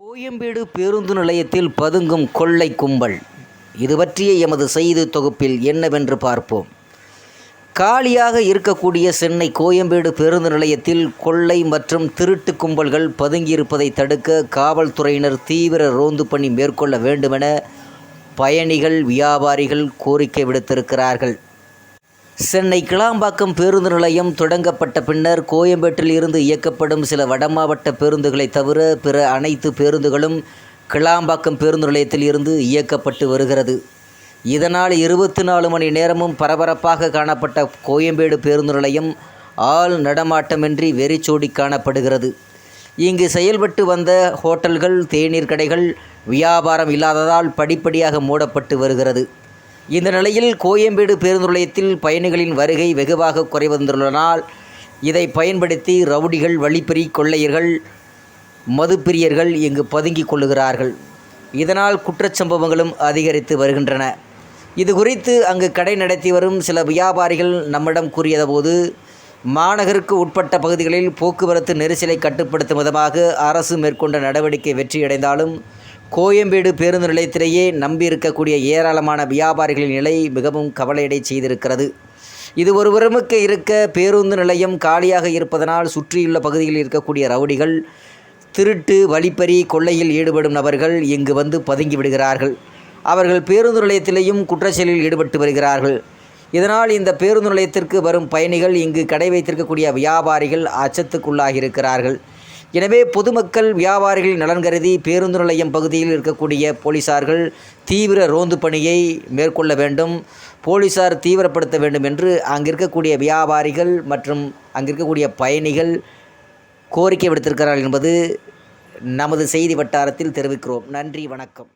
கோயம்பேடு பேருந்து நிலையத்தில் பதுங்கும் கொள்ளை கும்பல். இது பற்றிய எமது செய்தி தொகுப்பில் என்னவென்று பார்ப்போம். காலியாக இருக்கக்கூடிய சென்னை கோயம்பேடு பேருந்து நிலையத்தில் கொள்ளை மற்றும் திருட்டு கும்பல்கள் பதுங்கியிருப்பதை தடுக்க காவல்துறையினர் தீவிர ரோந்து பணி மேற்கொள்ள வேண்டுமென பயணிகள், வியாபாரிகள் கோரிக்கை விடுத்திருக்கிறார்கள். சென்னை கிளாம்பாக்கம் பேருந்து நிலையம் தொடங்கப்பட்ட பின்னர் கோயம்பேட்டில் இருந்து இயக்கப்படும் சில வடமாவட்ட பேருந்துகளை தவிர பிற அனைத்து பேருந்துகளும் கிளாம்பாக்கம் பேருந்து நிலையத்தில் இருந்து இயக்கப்பட்டு வருகிறது. இதனால் 24 மணி நேரமும் பரபரப்பாக காணப்பட்ட கோயம்பேடு பேருந்து நிலையம் ஆள் நடமாட்டமின்றி வெறிச்சோடி காணப்படுகிறது. இங்கு செயல்பட்டு வந்த ஹோட்டல்கள், தேநீர் கடைகள் வியாபாரம் இல்லாததால் படிப்படியாக மூடப்பட்டு வருகிறது. இந்த நிலையில் கோயம்பேடு பேருந்து நிலையத்தில் பயணிகளின் வருகை வெகுவாக குறைவந்துள்ளதால் இதை பயன்படுத்தி ரவுடிகள், வழிப்பறி கொள்ளையர்கள், மதுப்பிரியர்கள் இங்கு பதுங்கிக் கொள்ளுகிறார்கள். இதனால் குற்றச்சம்பவங்களும் அதிகரித்து வருகின்றன. இது குறித்து அங்கு கடை நடத்தி வரும் சில வியாபாரிகள் நம்மிடம் கூறியபோது, மாநகருக்கு உட்பட்ட பகுதிகளில் போக்குவரத்து நெரிசலை கட்டுப்படுத்தும் விதமாக அரசு மேற்கொண்ட நடவடிக்கை வெற்றியடைந்தாலும் கோயம்பேடு பேருந்து நிலையத்திலேயே நம்பியிருக்கக்கூடிய ஏராளமான வியாபாரிகளின் நிலை மிகவும் கவலையடை செய்திருக்கிறது. இது ஒருபுறமுக்கு இருக்க, பேருந்து நிலையம் காலியாக இருப்பதனால் சுற்றியுள்ள பகுதிகளில் இருக்கக்கூடிய ரவுடிகள், திருட்டு, வழிப்பறி, கொள்ளையில் ஈடுபடும் நபர்கள் இங்கு வந்து பதுங்கி விடுகிறார்கள். அவர்கள் பேருந்து நிலையத்திலேயும் குற்றச்செயலில் ஈடுபட்டு வருகிறார்கள். இதனால் இந்த பேருந்து நிலையத்திற்கு வரும் பயணிகள், இங்கு கடை வைத்திருக்கக்கூடிய வியாபாரிகள் அச்சத்துக்குள்ளாகியிருக்கிறார்கள். எனவே பொதுமக்கள், வியாபாரிகளின் நலன் கருதி பேருந்து நிலையம் பகுதியில் இருக்கக்கூடிய போலீசார்கள் தீவிர ரோந்து பணியை மேற்கொள்ள வேண்டும், போலீசார் தீவிரப்படுத்த வேண்டும் என்று அங்கிருக்கக்கூடிய வியாபாரிகள் மற்றும் அங்கிருக்கக்கூடிய பயணிகள் கோரிக்கை விடுத்திருக்கிறார்கள் என்பது நமது செய்தி வட்டாரத்தில் தெரிவிக்கிறோம். நன்றி, வணக்கம்.